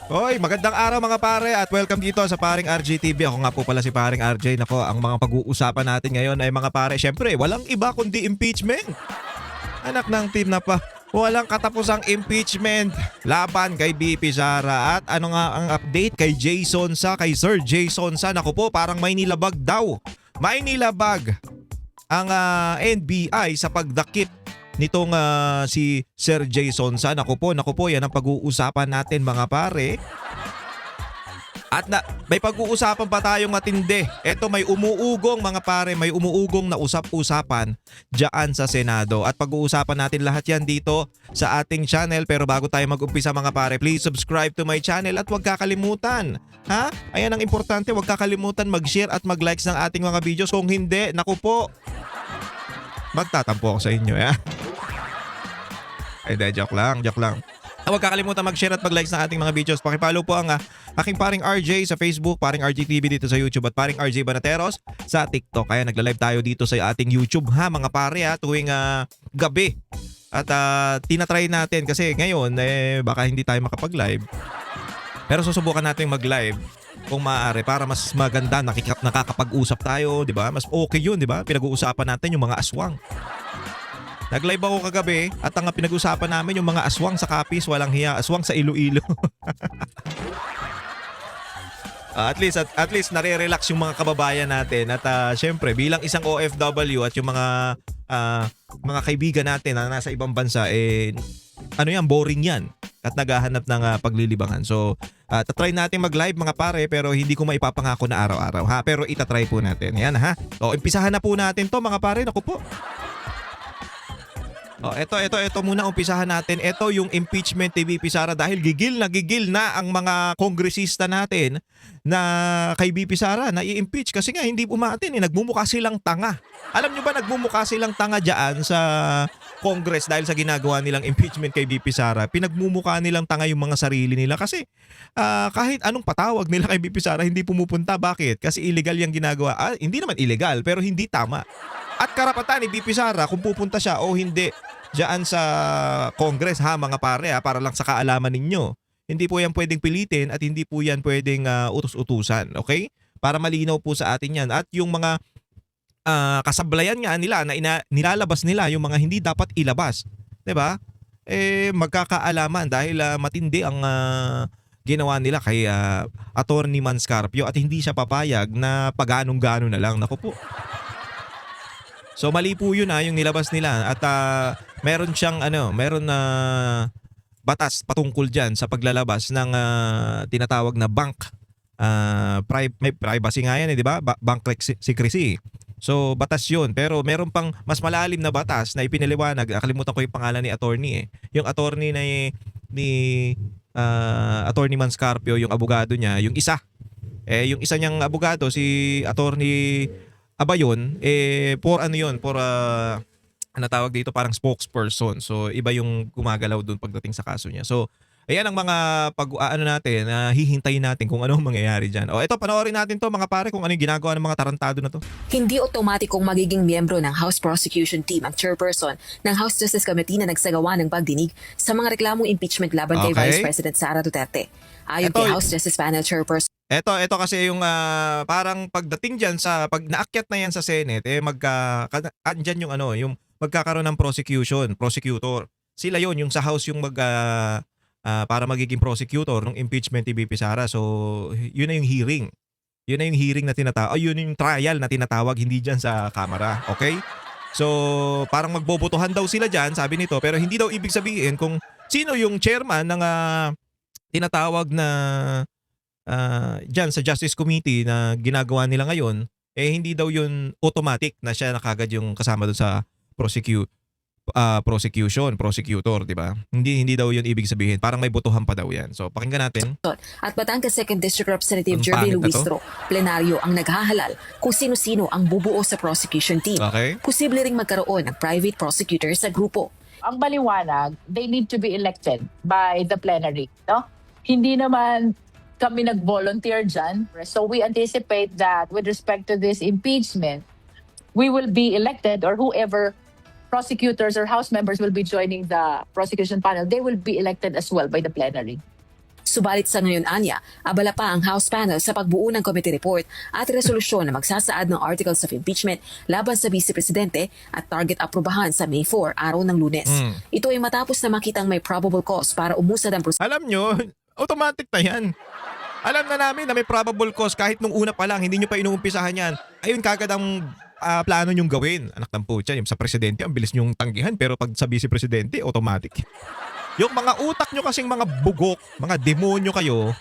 Hoy, magandang araw mga pare at welcome dito sa Paring RJ TV. Ako nga po pala si Paring RJ. Nako, ang mga pag-uusapan natin ngayon ay mga pare, syempre, walang iba kundi impeachment. Anak ng team na pa. Walang katapusang impeachment laban kay BP Sara. At ano nga ang update kay Jason Sa, kay Sir Jason Sa? Nako po, parang may nilabag daw. May nilabag ang NBI sa pagdakip nitong si Sir Jason Sa. Naku po, yan ang pag-uusapan natin mga pare. At may pag-uusapan pa tayong matindi. Ito, may umuugong mga pare, may umuugong na usap-usapan dyan sa Senado. At pag-uusapan natin lahat yan dito sa ating channel. Pero bago tayo mag-umpisa mga pare, please subscribe to my channel at huwag kakalimutan. Ha? Ayan ang importante, huwag kakalimutan mag-share at mag-likes ng ating mga videos. Kung hindi, naku po, magtatampo ako sa inyo. Joke lang. Huwag kakalimutan mag-share at mag-likes ng ating mga videos. Pakipollow po ang aking Paring RJ sa Facebook, Paring RJ TV dito sa YouTube at Paring RJ Banateros sa TikTok. Kaya nagla-live tayo dito sa ating YouTube mga pare tuwing gabi. At tinatry natin kasi ngayon baka hindi tayo makapag-live. Pero susubukan natin mag-live kung maaari para mas maganda, nakakapag-usap tayo, di ba? Mas okay yun, di ba? Pinag-uusapan natin yung mga aswang. Nag-live ako kagabi at ang pinag-usapan namin yung mga aswang sa Capiz, walang hiya, aswang sa Iloilo. At least nare-relax yung mga kababayan natin at syempre bilang isang OFW at yung mga kaibigan natin na nasa ibang bansa boring yan at naghahanap ng paglilibangan. So, tatry natin mag-live mga pare pero hindi ko maipapangako na araw-araw pero itatry po natin. Yan O, umpisahan na po natin to mga pare. Naku po. Ito muna umpisahan natin. Ito yung impeachment ni BP Sara dahil gigil na ang mga kongresista natin na kay BP Sara na i-impeach kasi nga hindi umatin nagmumukha silang tanga. Alam nyo ba nagmumukha silang tanga dyan sa Congress dahil sa ginagawa nilang impeachment kay BP Sara? Pinagmumukha nilang tanga yung mga sarili nila kasi kahit anong patawag nila kay BP Sara hindi pumupunta. Bakit? Kasi illegal yung ginagawa. Hindi naman illegal pero hindi tama. At karapatan ni BP Sara kung pupunta siya o hindi diyan sa Congress mga pare para lang sa kaalaman ninyo. Hindi po yan pwedeng pilitin at hindi po yan pwedeng utus-utusan. Okay? Para malinaw po sa atin yan. At yung mga kasablayan nga nila na nilalabas nila yung mga hindi dapat ilabas. 'Di ba? Magkakaalaman dahil matindi ang ginawa nila kay Attorney Manscarpio at hindi siya papayag na paganong-gano na lang. Naku po. So mali po yun yung nilabas nila at meron siyang batas patungkol diyan sa paglalabas ng tinatawag na bank may privacy nga yan di ba? Bank secrecy. So batas yun pero meron pang mas malalim na batas na ipinaliwanag. Nakalimutan ko yung pangalan ni attorney Yung attorney ni Attorney Manscarpio, yung abogado niya, yung isa. Yung isa niyang abogado si Attorney Abayon for tawag dito parang spokesperson. So iba yung gumagalaw doon pagdating sa kaso niya. So ayan ang mga natin hihintayin natin kung ano ang mangyayari diyan. Ito panoorin natin to mga pare kung ano yung ginagawa ng mga tarantado na to. Hindi otomatikong magiging miyembro ng House Prosecution Team ang chairperson ng House Justice Committee na nagsagawa ng pagdinig sa mga reklamong impeachment laban kay Vice President Sara Duterte. Ayon kay House Justice Panel Chairperson. Ito kasi yung parang pagdating diyan sa pag naakyat na yan sa Senate andyan yung magkakaroon ng prosecutor. Sila yung sa House yung para magiging prosecutor ng impeachment ni BP Sara. So yun na yung hearing. Yun na yung hearing na tinatawag. Yun yung trial na tinatawag, hindi diyan sa Kamara. Okay? So parang magbobotohan daw sila diyan, sabi nito, pero hindi daw ibig sabihin kung sino yung chairman ng tinatawag na dyan sa Justice Committee na ginagawa nila ngayon, hindi daw yun automatic na siya nakagad yung kasama doon sa prosecutor, di ba? Hindi daw yun ibig sabihin. Parang may botohan pa daw yan. So, pakinggan natin. At Batangas 2nd District Representative Jervy Luistro, plenaryo ang naghahalal kung sino-sino ang bubuo sa prosecution team. Okay. Posible ring magkaroon ng private prosecutor sa grupo. Ang maliwanag, they need to be elected by the plenary. No? Hindi naman kami nag-volunteer dyan. So we anticipate that with respect to this impeachment, we will be elected or whoever prosecutors or House members will be joining the prosecution panel, they will be elected as well by the plenary. Subalit sa ngayon anya, abala pa ang House panel sa pagbuo ng committee report at resolusyon na magsasaad ng articles of impeachment laban sa Vice Presidente at target aprobahan sa May 4, araw ng Lunes. Ito ay matapos na makitang may probable cause para umusad ang proseso. Alam nyo, automatic na yan. Alam na namin na may probable cause kahit nung una pa lang, hindi nyo pa inuumpisahan yan. Ayun kagad ang plano nyong gawin. Anak ng putya, yung sa presidente, ang bilis nyong tanggihan, pero pag sa vice presidente, automatic. Yung mga utak nyo kasing mga bugok, mga demonyo kayo,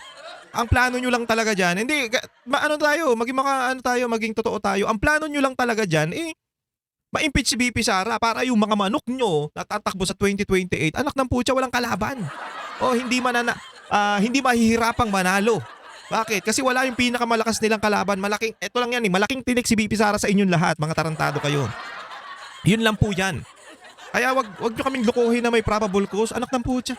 ang plano nyo lang talaga dyan, hindi, maging totoo tayo. Ang plano nyo lang talaga dyan, ma-impeach si VP Sara para yung mga manok nyo natatakbo sa 2028, anak ng putya, walang kalaban. O hindi mahihirapang manalo. Bakit? Kasi wala yung pinakamalakas nilang kalaban. Ito lang yan malaking tinik si VP Sara sa inyong lahat, mga tarantado kayo. Yun lang po yan. Kaya wag nyo kaming lukuhin na may probable cause, anak ng putya.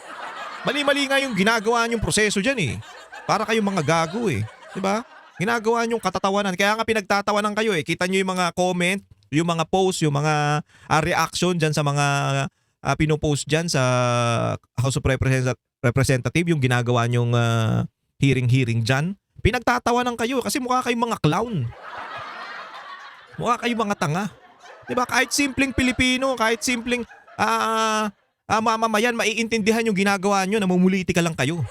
Mali-mali nga yung ginagawa nyong proseso dyan Para kayong mga gago Diba? Ginagawa nyong katatawanan. Kaya nga pinagtatawanan kayo Kita nyo yung mga comment, yung mga post, yung mga reaction dyan sa mga pinopost dyan sa House of Representative, yung ginagawa nyong hearing dyan. Pinagtatawanan kayo kasi mukha kayong mga clown. Mukha kayong mga tanga. Diba? Kahit simpleng Pilipino, kahit simpleng mamamayan, maiintindihan yung ginagawa nyo, namumuliti ka lang kayo.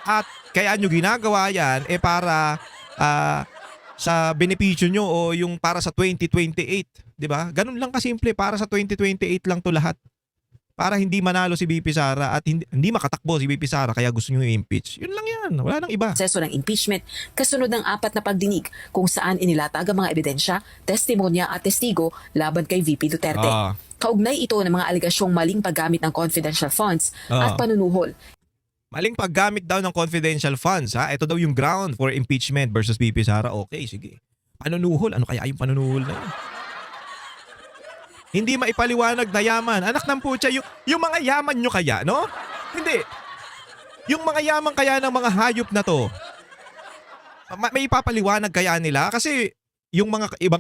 At kaya nyo ginagawa yan para sa benepisyo nyo o yung para sa 2028. Diba? Ganun lang kasimple, para sa 2028 lang to lahat. Para hindi manalo si VP Sara at hindi makatakbo si VP Sara kaya gusto nyo i-impeach. Yun lang yan. Wala nang iba. Proseso ng impeachment kasunod ng 4 na pagdinig kung saan inilatag ang mga ebidensya, testimonya at testigo laban kay VP Duterte. Kaugnay ito ng mga alegasyong maling paggamit ng confidential funds at panunuhol. Maling paggamit daw ng confidential funds. Ito daw yung ground for impeachment versus VP Sara. Okay, sige. Panunuhol. Ano kaya yung panunuhol na yun? Hindi maipaliwanag na yaman. Anak ng putya, yung mga yaman nyo kaya, no? Hindi. Yung mga yaman kaya ng mga hayop na to, may ipapaliwanag kaya nila? Kasi yung mga ibang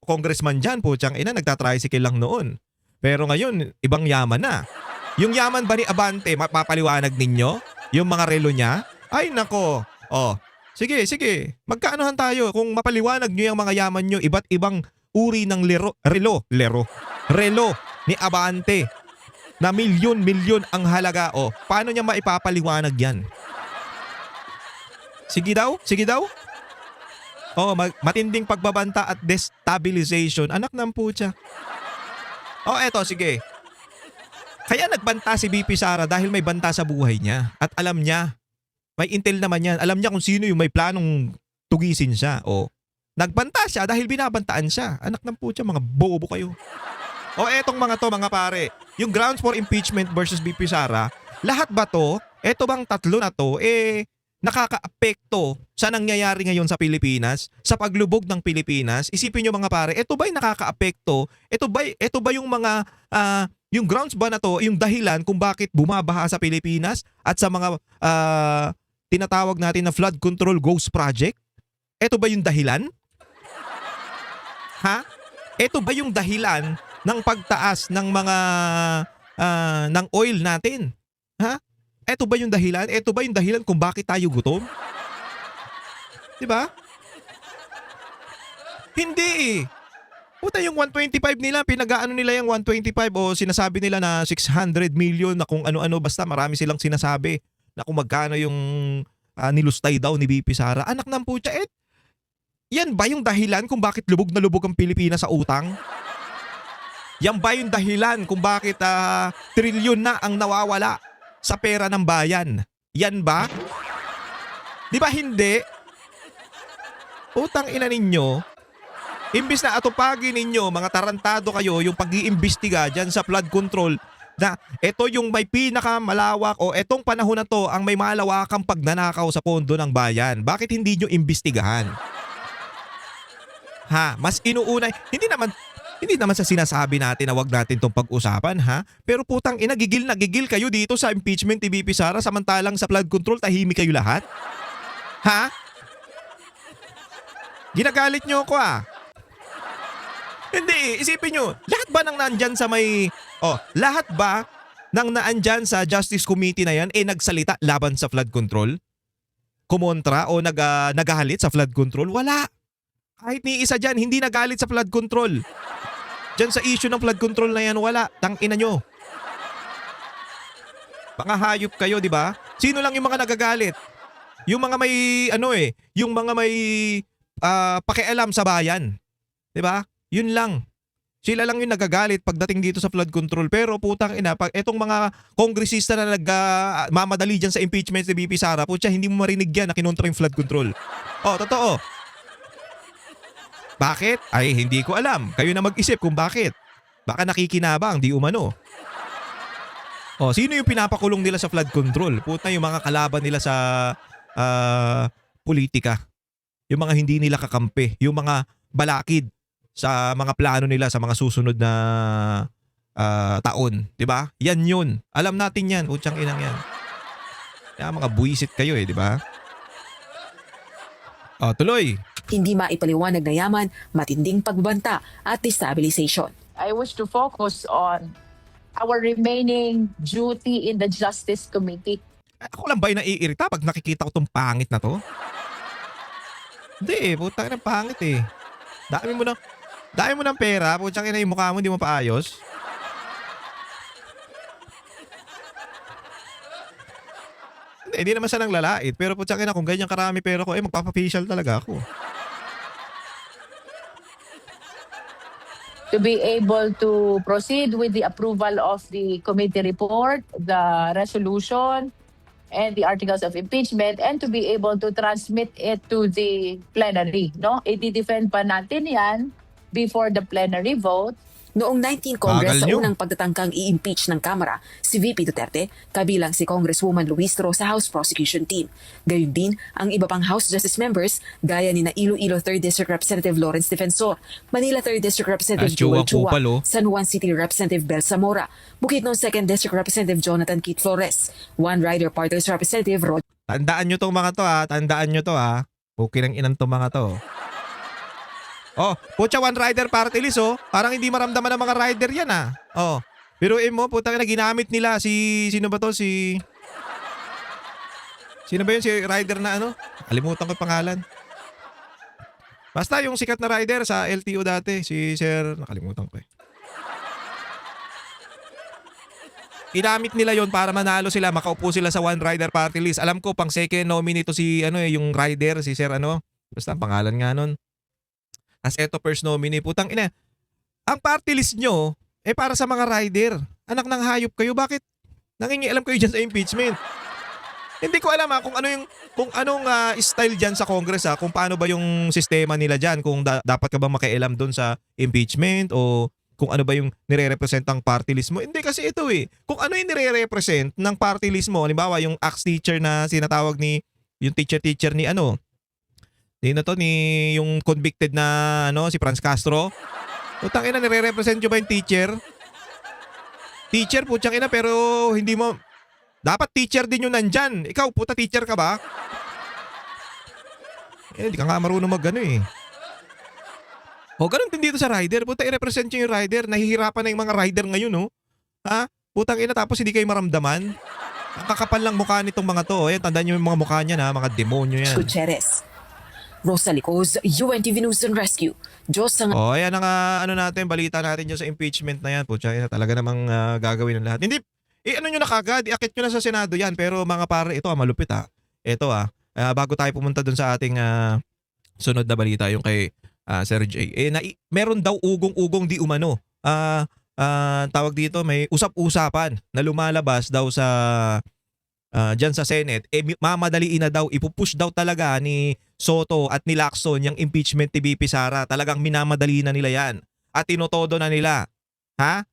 congressman dyan, putyang ina, nagtatricycle lang noon. Pero ngayon, ibang yaman na. Yung yaman ba ni Abante, mapapaliwanag ninyo? Yung mga relo niya? Ay nako. Sige. Magkaanohan tayo kung mapaliwanag nyo yung mga yaman nyo, iba't ibang uri ng relo ni Abante na milyon ang halaga. Paano niya maipapaliwanag yan? Sige daw. Matinding pagbabanta at destabilization. Anak ng putya. Eto, sige. Kaya nagbanta si VP Sara dahil may banta sa buhay niya. At alam niya, may intel naman yan. Alam niya kung sino yung may planong tugisin siya. Nagbanta siya dahil binabantaan siya. Anak ng putya, mga bobo kayo. Etong mga pare, yung grounds for impeachment versus VP Sara, lahat ba to, eto bang tatlo na to, nakakaapekto sa nangyayari ngayon sa Pilipinas, sa paglubog ng Pilipinas? Isipin nyo mga pare, eto ba'y nakakaapekto? Eto ba yung mga, yung grounds ba na to, yung dahilan kung bakit bumabaha sa Pilipinas at sa mga tinatawag natin na flood control ghost project? Eto ba yung dahilan? Ito ba yung dahilan ng pagtaas ng mga ng oil natin? Ito ba yung dahilan? Ito ba yung dahilan kung bakit tayo gutom? 'Di ba? Hindi. Puta, yung 125 nila, pinag-aano nila yung 125 o sinasabi nila na 600 million na kung ano-ano, basta marami silang sinasabi na kung magkano yung nilustay daw ni VP Sara. Anak ng putya, yan ba yung dahilan kung bakit lubog na lubog ang Pilipinas sa utang? Yan ba yung dahilan kung bakit trilyon na ang nawawala sa pera ng bayan? Yan ba? Di ba hindi? Utang ina ninyo, imbis na atupagin ninyo, mga tarantado kayo, yung pag-iimbestiga dyan sa flood control, na ito yung may pinakamalawak o etong panahon na to ang may malawakang pagnanakaw sa pondo ng bayan. Bakit hindi nyo imbestigahan? Mas inuunay, hindi naman sa sinasabi natin na wag natin tong pag-usapan, pero putang ina, gigil na gigil kayo dito sa impeachment ni VP Sara samantalang sa flood control tahimik kayo lahat. Ginagalit nyo ako Hindi, isipin nyo, lahat ba nang nandyan sa may, lahat ba nang naandyan sa Justice Committee na yan, nagsalita laban sa flood control? Kumontra o nagahalit sa flood control? Wala. Kahit ni isa dyan, hindi nagalit sa flood control. Dyan sa issue ng flood control na yan, wala. Tangina nyo. Mga hayop kayo, di ba? Sino lang yung mga nagagalit? Yung mga may, yung mga may pakialam sa bayan. Di ba? Yun lang. Sila lang yung nagagalit pagdating dito sa flood control. Pero putang ina, pag etong mga kongresista na mamadali dyan sa impeachment ni BP Sara, putya, hindi mo marinig yan na kinontra yung flood control. Oh, totoo. Bakit? Ay, hindi ko alam. Kayo na mag-isip kung bakit. Baka nakikinabang, di umano. Oh, sino yung pinapakulong nila sa flood control? Puta, yung mga kalaban nila sa politika. Yung mga hindi nila kakampi. Yung mga balakid sa mga plano nila sa mga susunod na taon. Diba? Yan yun. Alam natin yan. Putsang inang yan. Kaya mga buwisit kayo di ba? Oh, tuloy. Hindi maipaliwanag na yaman, matinding pagbanta at destabilization. I wish to focus on our remaining duty in the Justice Committee. Ako lang ba yung naiirita pag nakikita ko tong pangit na to? Hindi putang ina pangit Dami mo ng pera, putang ina yung mukha mo, hindi mo paayos. Hindi naman siya nang lalait, pero putang ina kung ganyan karami pera ko, magpapafacial talaga ako. To be able to proceed with the approval of the committee report, the resolution, and the articles of impeachment, and to be able to transmit it to the plenary. No? I-defend pa natin yan before the plenary vote. Noong 19 Congress Bagal sa nyo. unang pagtatangkang i-impeach ng Kamara, si VP Duterte, kabilang si Congresswoman Luistro sa House Prosecution Team. Gayun din ang iba pang House Justice members gaya ni na Iloilo 3rd District Representative Lawrence Defensor, Manila 3rd District Representative Joel Chua, San Juan City Representative Bel Zamora, Bukidnon 2nd District Representative Jonathan Keith Flores, One Rider Party List Representative Rod. Tandaan nyo tong mga to Tandaan nyo to Okay ng inang tong mga to. Oh, putya One Rider Party List Parang hindi maramdaman ng mga rider yan Oh. Pero mo, putang ina ginamit nila sino ba to? Sino ba yun si rider na Kalimutan ko yung pangalan. Basta yung sikat na rider sa LTO dati, si Sir, nakalimutan ko Ginamit nila yon para manalo sila, makaupo sila sa One Rider Party List. Alam ko pang second nominee to si yung rider, si Sir Basta ang pangalan nga nun. As eto first nominee, putang ina. Ang party list nyo, para sa mga rider. Anak ng hayop kayo, bakit nangingialam kayo dyan sa impeachment? Hindi ko alam kung anong style dyan sa Congress kung paano ba yung sistema nila dyan, kung dapat ka ba makialam doon sa impeachment o kung ano ba yung nire-represent ng party list mo. Hindi kasi ito Kung ano yung nire-represent ng party list mo, halimbawa yung axe teacher na sinatawag yung teacher ni ni yung convicted na si Franz Castro. Putang ina, nire-represent nyo ba yung teacher? Teacher, putang ina, pero hindi mo dapat teacher din yung nandyan. Ikaw, puta, teacher ka ba? Hindi ka nga marunong ganun din dito sa rider. Puta, i-represent nyo yung rider. Nahihirapan na yung mga rider ngayon, Putang ina, tapos hindi kayo maramdaman. Ang kakapal lang mukha nitong mga to. Ayan, tandaan nyo yung mga mukha niyan, mga demonyo yan. Gutierrez. Rosa Licoz, UNTV News and Rescue. Diyos ang... Ayan ang natin, balita natin dyan sa impeachment na yan. Putya, talaga namang gagawin ng lahat. Hindi, nyo na kagad, iakit nyo na sa Senado yan. Pero mga pare, ito malupit Ito bago tayo pumunta dun sa ating sunod na balita, yung kay Sir J. Meron daw ugong-ugong di umano. Tawag dito, may usap-usapan na lumalabas daw sa dyan sa Senate, mamadaliin na daw, ipupush daw talaga ni Soto at ni Lacson yung impeachment ni BP Sara. Talagang minamadali na nila yan. At tinotodo na nila.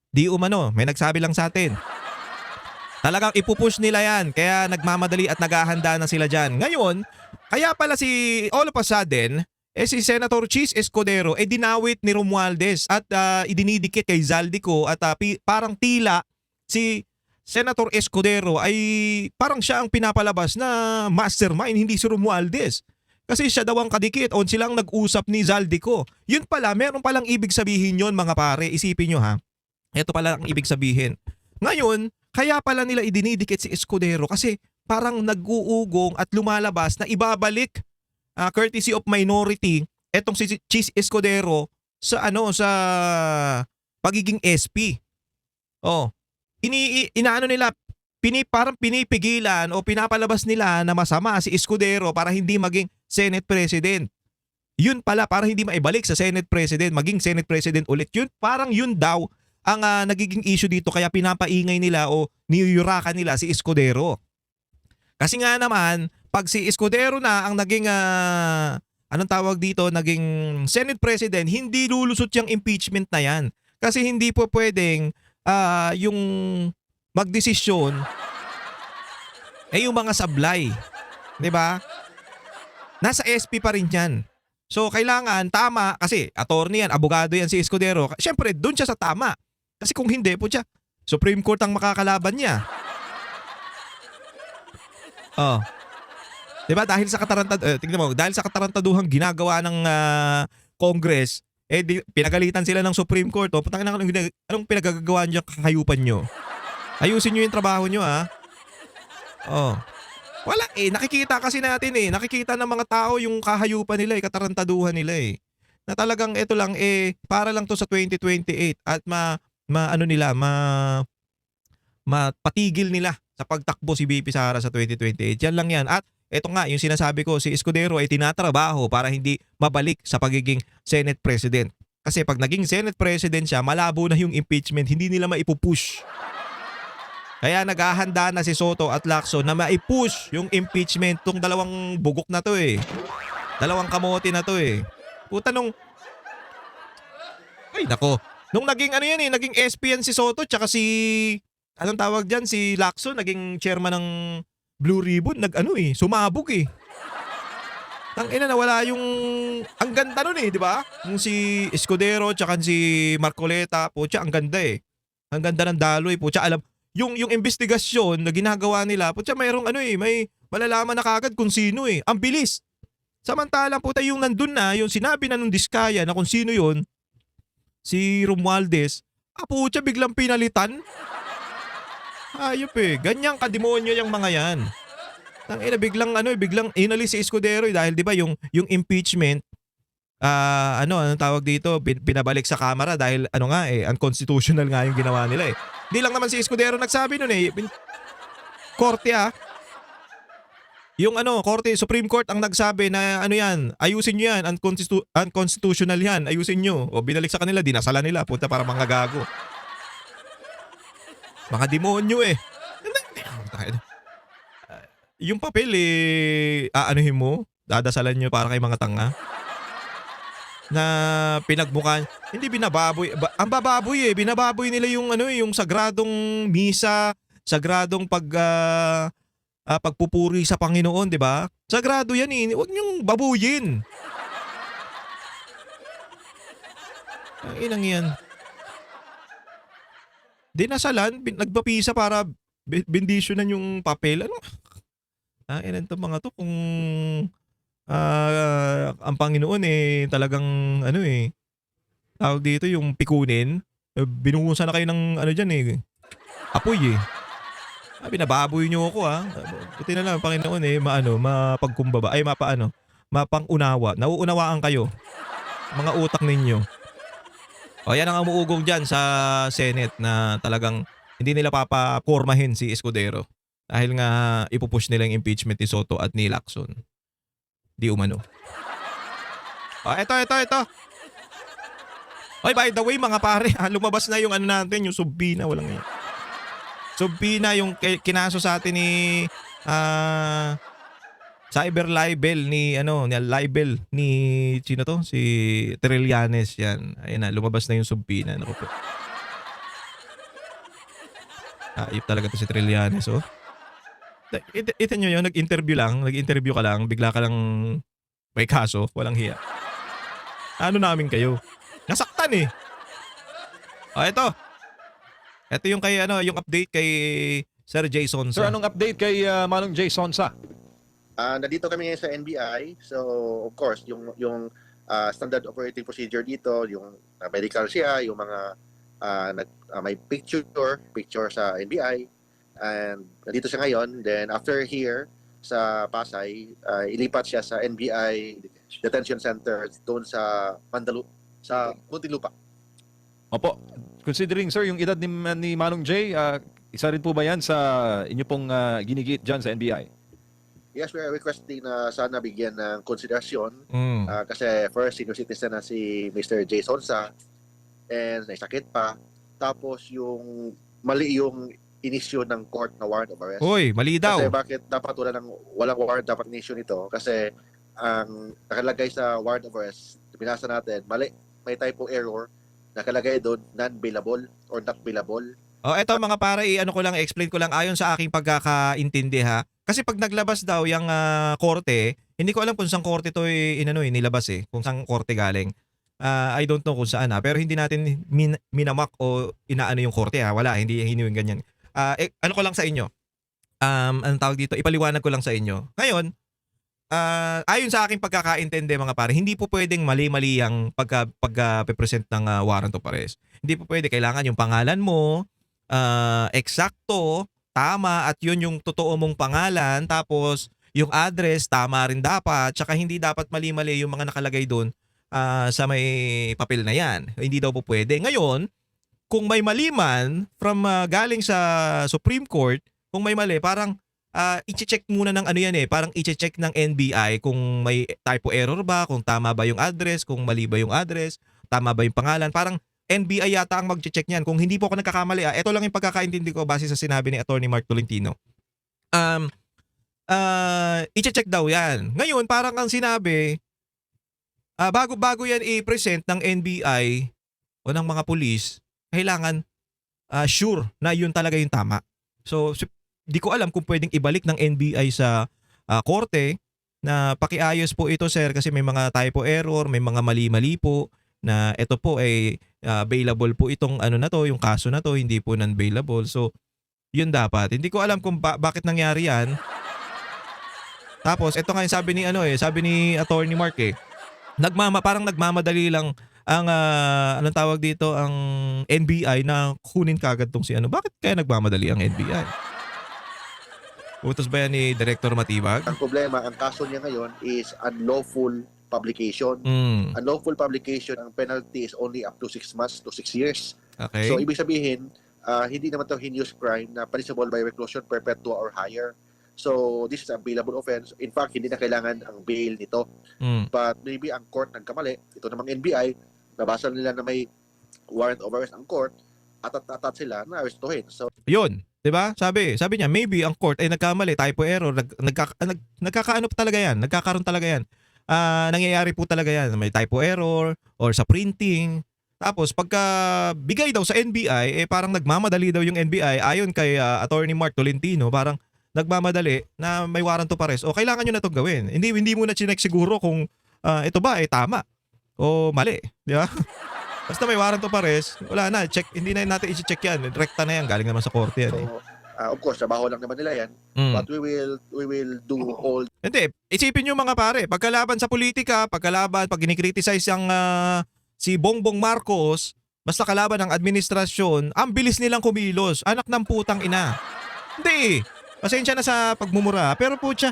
Di umano, may nagsabi lang sa atin. Talagang ipupush nila yan. Kaya nagmamadali at naghahanda na sila dyan. Ngayon, kaya pala all of a sudden, si Senator Chis Escudero, dinawit ni Romualdez at idinidikit kay Zaldico at parang tila si Senator Escudero ay parang siya ang pinapalabas na mastermind, hindi si Romualdez. Kasi siya daw ang kadikit o silang nag-usap ni Zaldico. Yun pala, meron palang ibig sabihin yon mga pare. Isipin nyo Ito pala ang ibig sabihin. Ngayon, Kaya pala nila idinidikit si Escudero kasi parang nag-uugong at lumalabas na ibabalik courtesy of minority etong si Cheese Escudero sa sa pagiging SP. Oh, inaano nila parang pinipigilan o pinapalabas nila na masama si Escudero para hindi maging Senate President. Yun pala para hindi maibalik sa Senate President, maging Senate President ulit. Yun parang yun daw ang nagiging issue dito kaya pinapaingay nila o niyuyurakan nila si Escudero. Kasi nga naman, pag si Escudero na ang naging anong tawag dito, naging Senate President, hindi lulusot yung impeachment na yan. Kasi hindi po pwedeng yung magdesisyon yung mga sablay. 'Di ba? Nasa SP pa rin yan. So kailangan tama kasi attorney yan, abogado yan si Escudero. Siyempre, doon siya sa tama. Kasi kung hindi po siya, Supreme Court ang makakalaban niya. Oh. 'Di ba dahil sa tingnan mo, dahil sa katarantaduhang ginagawa ng Congress, pinagalitan sila ng Supreme Court. Putang ina, anong pinagagagawa niyo, kakayupan niyo? Ayusin niyo 'yung trabaho niyo, ha. Oh. Wala nakikita kasi natin nakikita ng mga tao yung kahayupan nila, katarantaduhan nila Na talagang ito lang para lang to sa 2028 at mapatigil nila sa pagtakbo si BP Sara sa 2028. Yan lang yan. At eto nga, yung sinasabi ko, si Escudero ay tinatrabaho para hindi mabalik sa pagiging Senate President. Kasi pag naging Senate President siya, malabo na yung impeachment, hindi nila maipupush. Kaya naghahanda na si Soto at Lacson na maipush yung impeachment tong dalawang bugok na to Dalawang kamote na to Puta ay nako. Nung naging naging SP yan si Soto tsaka si anong tawag diyan si Lacson naging chairman ng Blue Ribbon, sumabog Tangina nawala yung ang ganda nun di ba? Yung si Escudero tsaka si Marcoleta, putya ang ganda Ang ganda ng daloy, putya alam yung investigasyon na ginagawa nila, putya mayroong may malalaman na kagad kung sino Ang bilis. Samantalang puta yung nandun na, yung sinabi na nung Diskaya na kung sino yun, si Romualdez, putya biglang pinalitan. Ayop ganyang kademonyo yung mga yan. Tangina biglang inalis si Escudero dahil 'di ba yung impeachment anong tawag dito, pinabalik sa Kamara dahil unconstitutional nga yung ginawa nila Hindi lang naman si Escudero nagsabi noon Korte Yung Korte, Supreme Court ang nagsabi na yan, ayusin niyo yan, unconstitutional yan, ayusin niyo. O binalik sa kanila, dinasala nila, punta para mga gago. Mga demonyo Yung papel aanuhin mo, dadasalan niyo para kay mga tanga. Na pinagmukan, hindi binababoy, ang bababoy binababoy nila yung yung sagradong misa, sagradong pagpupuri sa Panginoon, 'di ba? Sagrado 'yan Huwag niyong babuyin. Ang inang 'yan. Dinasalan, nagpapisa para bendisyonan yung papel. Ilan to mga to kung ang Panginoon talagang tawag dito yung pikunin, binuhusan na kayo ng diyan apoy binababoy niyo ako Buti na lang Panginoon mapagkumbaba ay mapangunawa, nauunawaan kayo mga utak ninyo. O yan ang umuugong dyan sa Senate na talagang hindi nila papapormahin si Escudero dahil nga ipupush nila yung impeachment ni Soto at ni Lacson. Di umano. Ito. Oy, by the way mga pare, lumabas na yung natin, yung Subpoena, walang yan. Subpoena yung kinaso sa atin ni cyber libel ni libel ni sino to? Si Trillanes yan. Ayun na, lumabas na yung Subpoena. Naku po. Ayop talaga to si Trillanes, Ito nyo yun, nag-interview ka lang, bigla ka lang may kaso, walang hiya. Namin kayo? Nasaktan ito. Ito yung yung update kay Sir Jay Sonsa. Sir, anong update kay Manong Jay Sonsa? Nandito kami ngayon sa NBI. So, of course, yung standard operating procedure dito, yung medical siya, yung mga may picture sa NBI. And nandito siya ngayon. Then after here sa Pasay, ilipat siya sa NBI Detention Center doon sa Muntinlupa. Opo. Considering, sir, yung edad ni Manong Jay, isa rin po ba yan sa inyo pong ginigit dyan sa NBI? Yes, we are requesting na sana bigyan ng konsiderasyon kasi first, senior citizen na si Mr. Jay Sonsa and naisakit pa. Tapos yung mali yung inisyo ng court na warrant of arrest. Uy, mali daw. Kasi bakit dapat walang warrant dapat inisyo nito? Kasi ang nakalagay sa warrant of arrest, binasa natin, mali, may typo error, nakalagay doon non-bailable or not bailable. Oh, eto mga pare, ano ko lang, explain ko lang ayon sa aking pagkakaintindi ha. Kasi pag naglabas daw yung korte, hindi ko alam kung saan korte to nilabas kung saan korte galing. I don't know kung saan pero hindi natin minamak o inaano yung korte ha. Wala, hindi yung ganyan. Ano ko lang sa inyo. Anong tawag dito? Ipaliwanag ko lang sa inyo. Ngayon, ayon sa aking pagkakaintindi mga pare, hindi po pwedeng mali-mali ang pagka-present ng warrant of arrest. Hindi po pwede. Kailangan yung pangalan mo, eksakto, tama, at yun yung totoo mong pangalan, tapos yung address, tama rin dapat, tsaka hindi dapat mali-mali yung mga nakalagay doon sa may papel na yan. Hindi daw po pwede. Ngayon, kung may mali man from galing sa Supreme Court, kung may mali, parang i-check muna ng ano yan parang i-check ng NBI kung may typo error ba, kung tama ba yung address, kung mali ba yung address, tama ba yung pangalan, parang NBI yata ang mag-check niyan. Kung hindi po ako nagkakamali, ito lang yung pagkakaintindi ko base sa sinabi ni Attorney Mark Tolentino. I-check daw yan. Ngayon, parang ang sinabi, bago yan i-present ng NBI o ng mga pulis, kailangan sure na yun talaga yung tama. So, di ko alam kung pwedeng ibalik ng NBI sa korte na pakiayos po ito sir kasi may mga typo error, may mga mali-mali po na ito po ay bailable po itong ano na to, yung kaso na to, hindi po non-bailable. So, yun dapat. Hindi ko alam kung bakit nangyari yan. Tapos, ito nga yung sabi ni sabi ni Attorney Mark parang nagmamadali lang ang anong tawag dito ang NBI na kunin kagad tong si Bakit kaya nagmamadali ang NBI? Utos ba yan ni Director Matibag? Ang problema, ang kaso niya ngayon is unlawful publication. Unlawful publication, ang penalty is only up to 6 months to 6 years. Okay. So, ibig sabihin, hindi naman ito heinous crime na punishable by reclusion perpetua or higher. So, this is a bailable offense. In fact, hindi na kailangan ang bail nito. But maybe ang court nagkamali. Ito namang NBI, nabasa nila na may warrant of arrest ang court, atat sila na arestuhin. So, yun. 'Di ba? Sabi niya, maybe ang court ay nagkamali, typo error, nagkakaano pa talaga yan, nagkakaroon talaga yan. Nangyayari po talaga yan, may typo error or sa printing. Tapos pagka bigay daw sa NBI, parang nagmamadali daw yung NBI ayon kay Attorney Mark Tolentino, parang nagmamadali na may warrant of arrest. O kailangan nyo na itong gawin. Hindi mo na chinek siguro kung ito ba ay tama o mali, di ba? Basta may warrant of arrest, wala na, check, hindi na natin i-check yan. Rekta na yan, galing naman sa korte yan. of course, trabaho lang naman nila yan. But we will do all. Hindi, isipin nyo mga pare, pagkalaban sa politika, pag kinikriticize ang si Bongbong Marcos, basta kalaban ng administrasyon, ang bilis nilang kumilos. Anak ng putang ina. Hindi. Pasensya na sa pagmumura. Pero putya,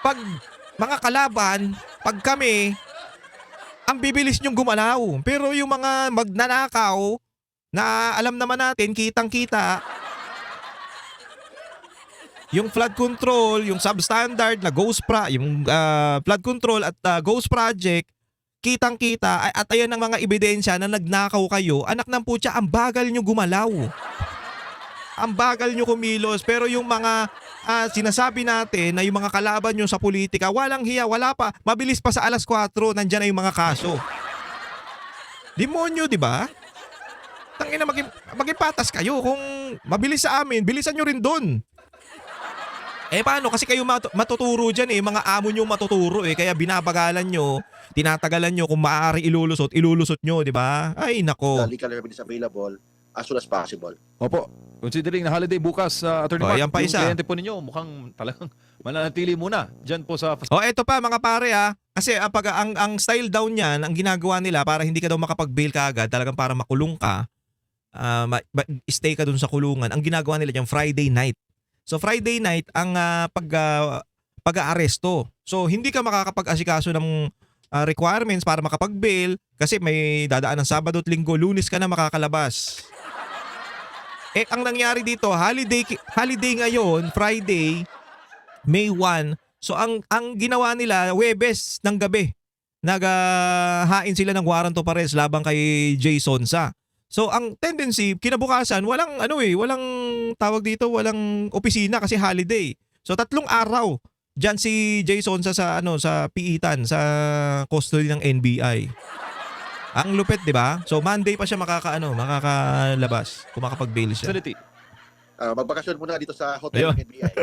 pag mga kalaban, pag kami, ang bibilis nyong gumalaw. Pero yung mga magnanakaw, na alam naman natin, kitang-kita, yung flood control, yung substandard na yung flood control at ghost project, kitang-kita at ayan ang mga ebidensya na nagnakaw kayo. Anak ng putya, ang bagal nyo gumalaw. Ang bagal nyo kumilos. Pero yung mga sinasabi natin na yung mga kalaban nyo sa politika, walang hiya, wala pa. Mabilis pa sa 4:00, nandyan na yung mga kaso. Demonyo, di ba? Tangina, maging patas kayo. Kung mabilis sa amin, bilisan nyo rin doon. Paano? Kasi kayo matuturo dyan mga amo nyo matuturo Kaya binabagalan nyo, tinatagalan nyo, kung maaari ilulusot nyo, di ba? Ay, nako. Legal evidence available as soon as possible. Opo. Considering na holiday bukas, Attorney Mark, yan pa yung isa. kliyente po ninyo mukhang talagang mananatili muna dyan po sa... Eto pa mga pare Kasi ang style down niyan, ang ginagawa nila para hindi ka daw makapag-bail kaagad, talagang para makulong ka, stay ka dun sa kulungan, ang ginagawa nila yung Friday night. So Friday night ang pag-aaresto. So hindi ka makakapag-asikaso ng requirements para makapag-bail kasi may dadaan ng Sabado at Linggo, Lunes ka na makakalabas. Ang nangyari dito, holiday ngayon, Friday, May 1. So ang ginawa nila, Huwebes ng gabi, naghahain sila ng warrant of arrest labang kay Jay Sonsa. So ang tendency, kinabukasan, walang walang opisina kasi holiday. So 3 araw diyan si Jay Sonsa sa piitan sa custody ng NBI. Ang lupit, 'di ba? So Monday pa siya makakalabas kung makapag-bail siya. Facility. Magbakasyon muna dito sa hotel Ayun. ng NBI.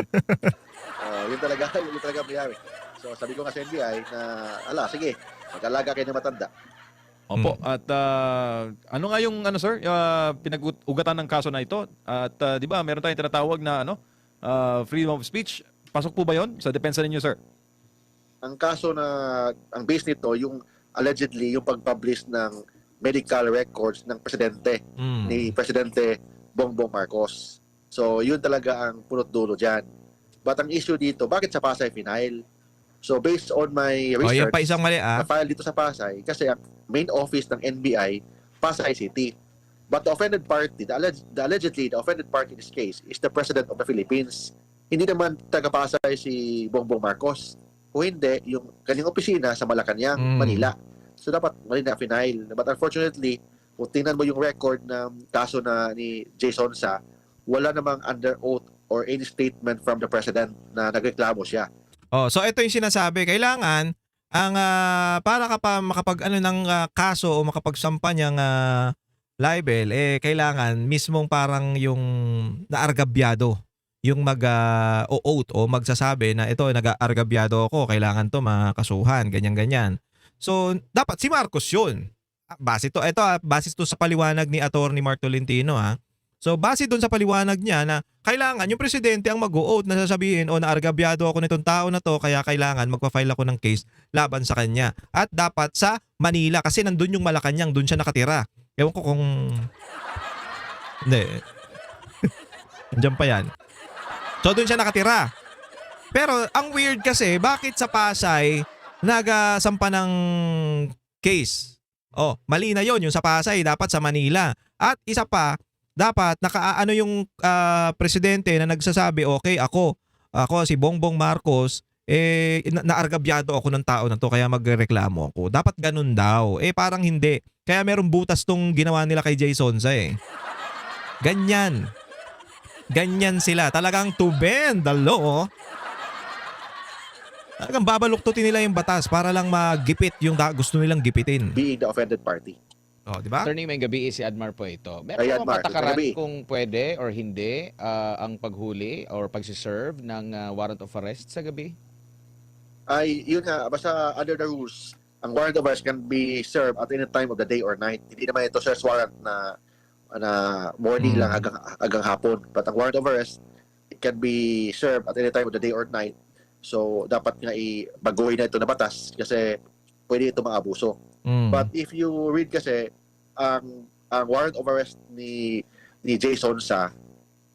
Yun talaga mayari. So sabi ko nga sa NBI na, sige, mag-alaga kayo ng matanda. Opo. At ano nga yung sir, pinag-ugatan ng kaso na ito? At 'di ba, meron tayong tinatawag na freedom of speech. Pasok po ba 'yon sa depensa ninyo, sir? Ang kaso na, ang base nito, yung allegedly, yung pag-publish ng medical records ng presidente, ni Presidente Bongbong Marcos. So, yun talaga ang punot dulo dyan. But ang issue dito, bakit sa Pasay final? So, based on my Yan research, pa isang mali na-file dito sa Pasay, kasi ang main office ng NBI, Pasay City. But the offended party, allegedly, the offended party in this case is the President of the Philippines. Hindi naman taga-Pasay si Bongbong Marcos. Kung hindi, yung kanyang opisina sa Malacanang, Manila. So dapat Manila final. But unfortunately, kung tingnan mo yung record ng kaso na ni Jay Sonsa, wala namang under oath or any statement from the President na nagreklamo siya. So ito yung sinasabi, kailangan ang para ka pa makapag ng kaso o makapagsampa niyang libel, kailangan mismong parang yung naargabyado yung mag-oath o magsasabi na ito, nag-aargabyado ako, kailangan to makasuhan, ganyan-ganyan. So, dapat si Marcos yun. Base to sa paliwanag ni Attorney Mark Tolentino, ha. So, base doon sa paliwanag niya na kailangan yung presidente ang mag-oath na sasabihin, naargabyado ako nitong tao na to, kaya kailangan magpa-file ako ng case laban sa kanya. At dapat sa Manila kasi nandun yung Malacanang, doon siya nakatira. Ewan ko kung... Hindi. Andiyan pa yan. So doon siya nakatira. Pero ang weird kasi, bakit sa Pasay nagasampa ng case? Mali na yon, yung sa Pasay, dapat sa Manila. At isa pa, dapat nakaano yung presidente na nagsasabi, okay, ako si Bongbong Marcos, naargabyado ako ng tao na to kaya magreklamo ako. Dapat ganun daw. Parang hindi. Kaya merong butas tong ginawa nila kay Jay Sonsa Ganyan sila. Talagang to bend the law. Talagang babaluktutin nila yung batas para lang magipit yung gusto nilang gipitin. Being the offended party. Di ba? Attorney, may gabi si Admar po ito. Meron Ay, ba Admar, patakaran gabi. kung pwede or hindi ang paghuli or pagsiserve ng warrant of arrest sa gabi? Ay, yun nga, basta under the rules, ang warrant of arrest can be served at any time of the day or night. Hindi naman ito search warrant na morning lang hanggang hapon. But ang warrant of arrest, it can be served at any time of the day or night. So, dapat nga baguhin na ito na batas kasi pwede ito maabuso. But if you read kasi, ang warrant of arrest ni Jay Sonsa,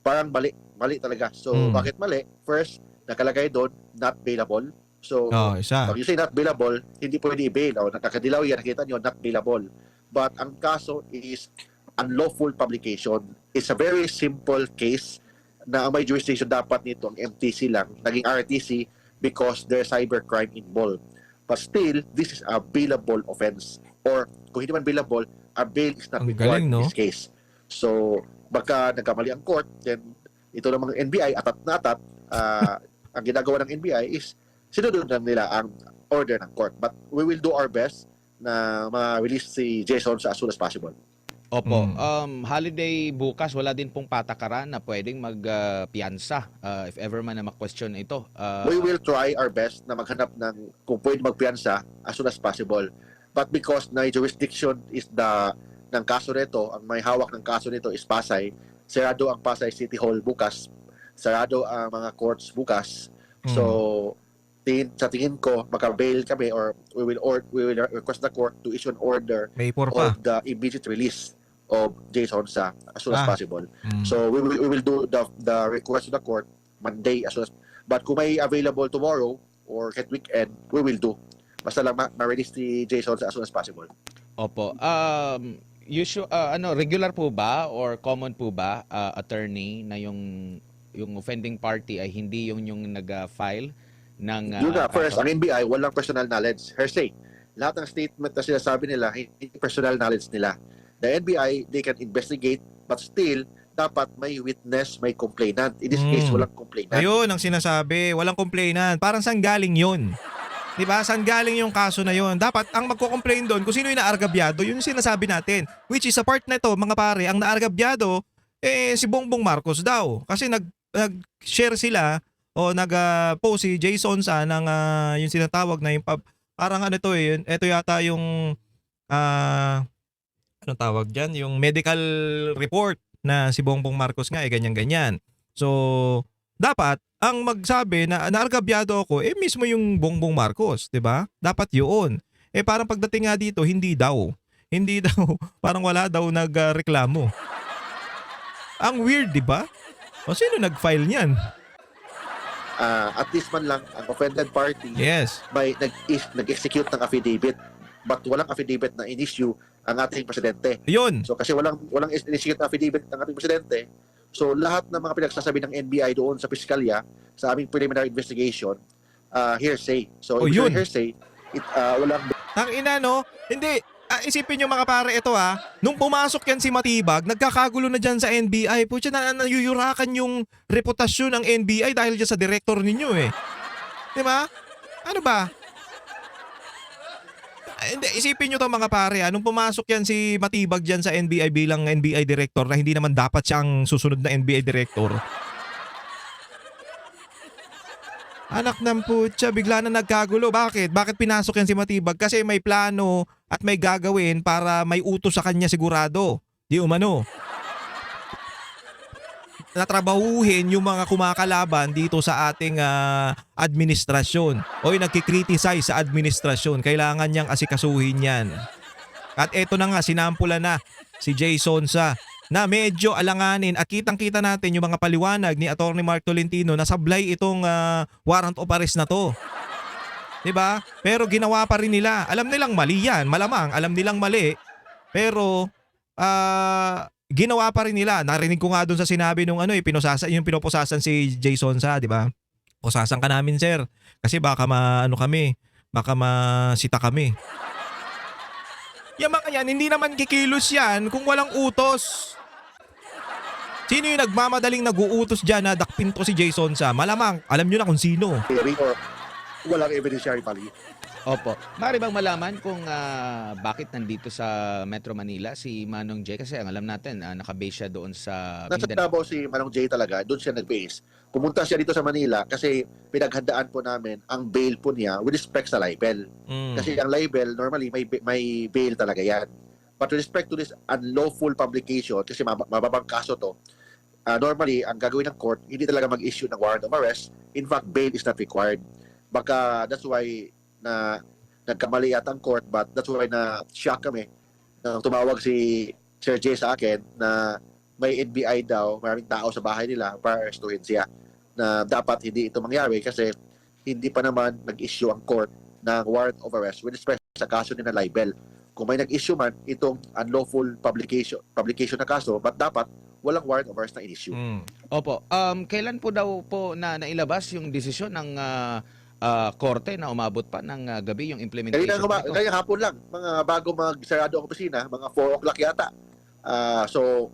parang mali talaga. So, bakit mali? First, nakalagay doon, not bailable. So, isa. pag you say not bailable, hindi pwede i-bail. Nakadilaw yan, nakita nyo, not bailable. But ang kaso is unlawful publication. It's a very simple case na ang may jurisdiction dapat nito ang MTC lang, naging RTC because there's cybercrime involved. But still, this is a bailable offense. Or kung hindi man bailable, a bail is not required in this case. So, baka nagkamali ang court, then ito namang NBI, atat na atat, ang ginagawa ng NBI is sinunod lang nila ang order ng court. But we will do our best na ma-release si Jason as soon as possible. Opo. Holiday bukas, wala din pong patakaran na pwedeng magpiyansa if ever man na ma-question ito. We will try our best na maghanap ng kung pwede magpiyansa as soon as possible. But because na jurisdiction is ng kaso nito, ang may hawak ng kaso nito is Pasay, sarado ang Pasay City Hall bukas, sarado ang mga courts bukas. So, sa tingin ko, maka-bail kami or we will request the court to issue an order May 4 pa. of the immediate release of Jason sa as soon as possible. So we will do the request to the court Monday as soon as, but kung may available tomorrow or kahit weekend, we will do. Basta lang ma-release si Jason sa as soon as possible. Opo. Regular po ba or common po ba, attorney, na yung offending party ay hindi yung nag-file ng Yun nga, first, kaso? ang NBI, walang personal knowledge. Hearsay. Lahat ng statement na sinasabi nila, hindi personal knowledge nila. The NBI, they can investigate, but still, dapat may witness, may complainant. In this case, walang complainant. Ayun ang sinasabi, walang complainant. Parang saan galing yun? 'Di ba? Saan galing yung kaso na yun? Dapat ang magko-complain doon kung sino yung naargabyado, yun yung sinasabi natin. Which is sa part na ito, mga pare, ang naargabyado si Bongbong Marcos daw. Kasi nag-share sila o nag-post si Jason sa ng yung sinatawag na yung parang ano to ito yata yung anong tawag diyan, yung medical report na si Bongbong Marcos nga ganyan-ganyan. So, dapat ang magsabi na naargabyado ako mismo yung Bongbong Marcos, 'di ba? Dapat 'yun. Parang pagdating nga dito, hindi daw. Hindi daw, parang wala daw nagreklamo. Ang weird, 'di ba? O sino nag-file niyan? At least man lang, ang offended party Yes. may nag-execute ng affidavit, but walang affidavit na in-issue ang ating presidente. 'Yun. So kasi walang in-execute na affidavit ng ating presidente, so lahat ng mga pinagsasabi ng NBI doon sa piskalya sa aming preliminary investigation, hearsay. So if yun. hearsay, walang Tangina, no? Hindi. Isipin nyo mga pare, ito nung pumasok yan si Matibag, nagkakagulo na dyan sa NBI. Pucha, nayuyurakan yung reputasyon ng NBI dahil dyan sa director ninyo Di ba? Ano ba? Hindi, isipin nyo to mga pare, nung pumasok yan si Matibag dyan sa NBI bilang NBI director na hindi naman dapat siyang susunod na NBI director. Anak ng putya, bigla na nagkagulo. Bakit? Bakit pinasok yan si Matibag? Kasi may plano at may gagawin para may utos sa kanya sigurado. Di umano. Natrabahuhin yung mga kumakalaban dito sa ating administrasyon. O yung nagkikriticize sa administrasyon. Kailangan niyang asikasuhin yan. At eto na nga, sinampula na si Jason sa na medyo alanganin at kitang-kita natin yung mga paliwanag ni Attorney Mark Tolentino na sablay itong warrant of arrest na to. 'Di ba? Pero ginawa pa rin nila. Alam nilang mali yan, malamang alam nilang mali. Pero ginawa pa rin nila. Narinig ko nga doon sa sinabi nung yung pinoposasan si Jason sa, 'di ba? Posasan ka namin, sir. Kasi baka baka masita kami. Yung mga yan, hindi naman kikilos yan kung walang utos. Sino yung nagmamadaling nag-uutos dyan na dakpin to si Jason sa? Malamang, alam nyo na kung sino. hearing or walang evidentiary value. Opo. Maaari bang malaman kung bakit nandito sa Metro Manila si Manong J? Kasi ang alam natin, nakabase siya doon sa Nasa Mindanao. Davao si Manong J talaga, doon siya nag-base. Pumunta siya dito sa Manila kasi pinaghandaan po namin ang bail po niya with respect sa libel. Kasi ang libel, normally may bail talaga yan. But with respect to this unlawful publication, kasi mababang kaso to, normally, ang gagawin ng court, hindi talaga mag-issue ng warrant of arrest. In fact, bail is not required. Baka that's why na nagkamali yata ang court, but that's why na shock kami nang tumawag si Sir J sa akin na may NBI daw, maraming tao sa bahay nila para arrestuhin siya, na dapat hindi ito mangyari kasi hindi pa naman nag-issue ang court ng warrant of arrest with respect sa kaso ni na libel. Kung may nag-issue man itong unlawful publication na kaso, but dapat walang warrant of arrest na in-issue. Opo. Kailan po daw po na nailabas yung desisyon ng korte na umabot pa ng gabi yung implementation nito? Kaya hapon lang, mga bago magsarado ang opisina, mga 4 o'clock yata. So,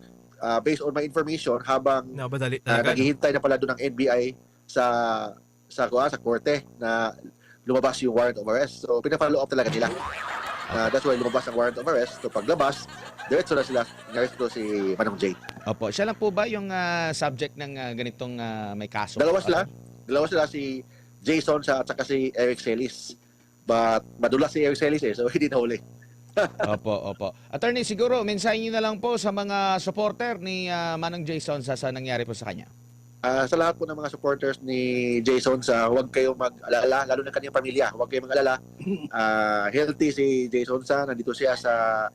based on my information, habang Nabadali naghihintay na pala doon ng NBI sa korte na lumabas yung warrant of arrest. So, pina-follow up talaga nila. That's why lumabas ang warrant of arrest. So, paglabas, diretso na sila, naresto si Manong J. Opo. Siya lang po ba yung subject ng ganitong may kaso? Dalawa sila si Jason at saka si Eric Celis. But madulas si Eric Celis so hindi na huli. Opo. Attorney, siguro, mensahe niyo na lang po sa mga supporter ni Manong Jason sa nangyari po sa kanya. Sa lahat po ng mga supporters ni Jason huwag kayong mag-alala, lalo na kanyang pamilya, huwag kayong mag-alala. Healthy si Jason nandito siya sa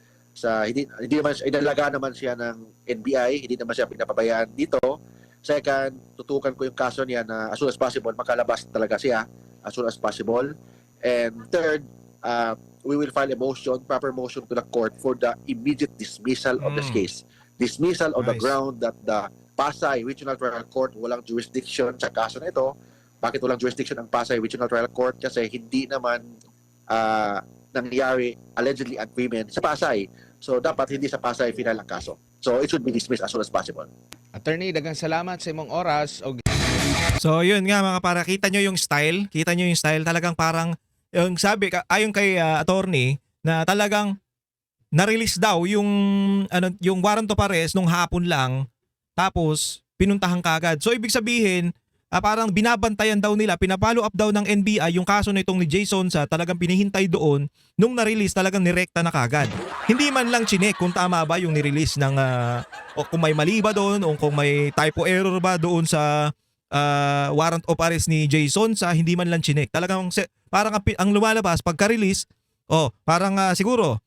hindi naman inalaga naman siya ng NBI, hindi naman siya pinapabayaan dito. Second, tutukan ko yung kaso niya na as soon as possible makalabas talaga siya as soon as possible. And third, we will file a motion, proper motion to the court for the immediate dismissal of this case. Dismissal on the Nice. ground that the Pasay Regional Trial Court walang jurisdiction sa kaso na ito. Bakit walang jurisdiction ang Pasay Regional Trial Court? Kasi hindi naman nangyari allegedly agreement sa Pasay. So dapat hindi sa Pasay final ang kaso. So it should be dismissed as soon as possible. Attorney, daghang salamat sa imong oras. O So yun nga mga para, kita nyo yung style, talagang parang yung sabi ayon kay attorney na talagang na-release daw yung warrant of arrest nung hapon lang, tapos pinuntahan kagad. So ibig sabihin, parang binabantayan daw nila, pinapollow up daw ng NBI yung kaso na itong ni Jason sa talagang pinihintay doon, nung na-release talagang nirekta na kagad. Hindi man lang chinek kung tama ba yung ni-release ng o kung may mali ba doon o kung may typo error ba doon sa warrant of arrest ni Jason sa, hindi man lang chinek. Talagang parang ang lumalabas pagka-release, parang siguro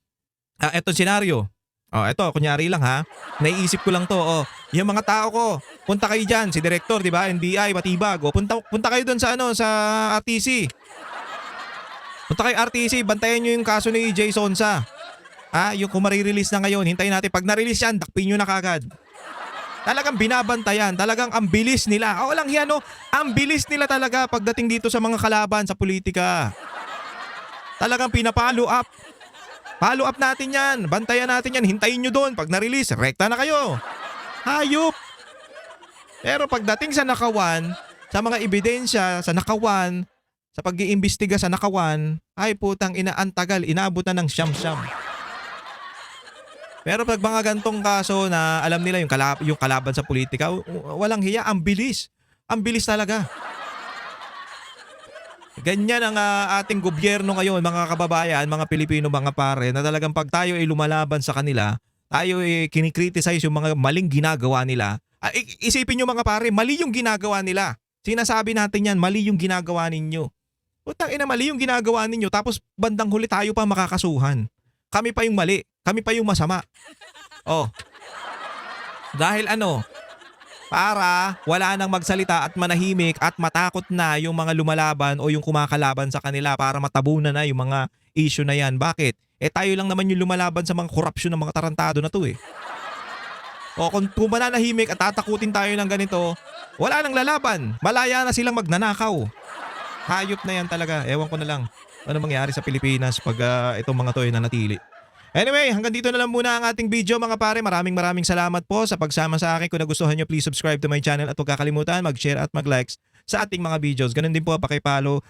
etong senaryo. Eto, kunyari lang ha. Naiisip ko lang to. Yung mga tao ko, punta kayo diyan, si director, 'di ba? NBI, Matibag. Punta kayo doon sa sa RTC. Punta kayo RTC, bantayan niyo yung kaso ni Jason sa. Yung kung mare-release na ngayon, hintayin natin pag na-release yan, dakpin niyo na kagad. Talagang binabantayan, talagang ang bilis nila. Walang hiya, no? Ang bilis nila talaga pagdating dito sa mga kalaban sa politika. Talagang pinapollow up. Follow up natin yan. Bantayan natin yan. Hintayin nyo doon. Pag na-release, rekta na kayo. Hayop. Pero pagdating sa nakawan, sa mga ebidensya, sa nakawan, sa pag-iimbestiga sa nakawan, ay putang ina, ang tagal. Inaabot na ng siyam-siyam. Pero pag mga gantong kaso na alam nila yung kalaban sa politika, walang hiya. Ang bilis. Ang bilis talaga. Ganyan ang ating gobyerno ngayon, mga kababayan, mga Pilipino, mga pare, na talagang pag tayo ay lumalaban sa kanila, tayo ay kinikriticize yung mga maling ginagawa nila. Isipin nyo mga pare, mali yung ginagawa nila. Sinasabi natin yan, mali yung ginagawa ninyo. Putang ina, mali yung ginagawa ninyo, tapos bandang huli tayo pa makakasuhan. Kami pa yung mali, kami pa yung masama. Dahil para wala nang magsalita at manahimik at matakot na yung mga lumalaban o yung kumakalaban sa kanila, para matabunan na yung mga issue na yan. Bakit? Tayo lang naman yung lumalaban sa mga korupsyon ng mga tarantado na to eh. Kung mananahimik at tatakutin tayo ng ganito, wala nang lalaban. Malaya na silang magnanakaw. Hayop na yan talaga. Ewan ko na lang ano mangyari sa Pilipinas pag itong mga to ay nanatili. Anyway, hanggang dito na lang muna ang ating video mga pare. Maraming salamat po sa pagsama sa akin. Kung nagustuhan nyo, please subscribe to my channel at huwag kakalimutan mag-share at mag-likes sa ating mga videos. Ganun din po, pakipollow.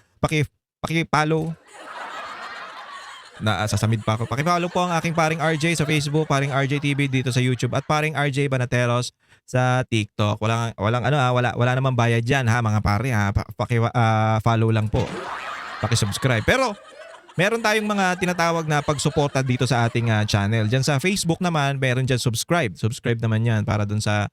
Sasamid pa ako. Pakipollow po ang aking paring RJ sa Facebook, paring RJ TV dito sa YouTube, at paring RJ Banateros sa TikTok. Wala namang bayad diyan ha mga pare ha. Follow lang po. Paki-subscribe. Pero meron tayong mga tinatawag na pagsuporta dito sa ating channel. Diyan sa Facebook naman, meron diyan subscribe. Subscribe naman 'yan para dun sa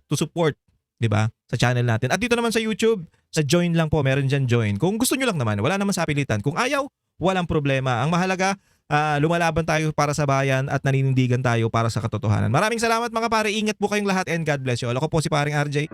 to support, 'di ba? Sa channel natin. At dito naman sa YouTube, sa join lang po, meron diyan join. Kung gusto niyo lang naman, wala naman sa pilitan. Kung ayaw, walang problema. Ang mahalaga, lumalaban tayo para sa bayan at naninindigan tayo para sa katotohanan. Maraming salamat mga pare. Ingat po kayong lahat and God bless you all. Ako po si paring RJ.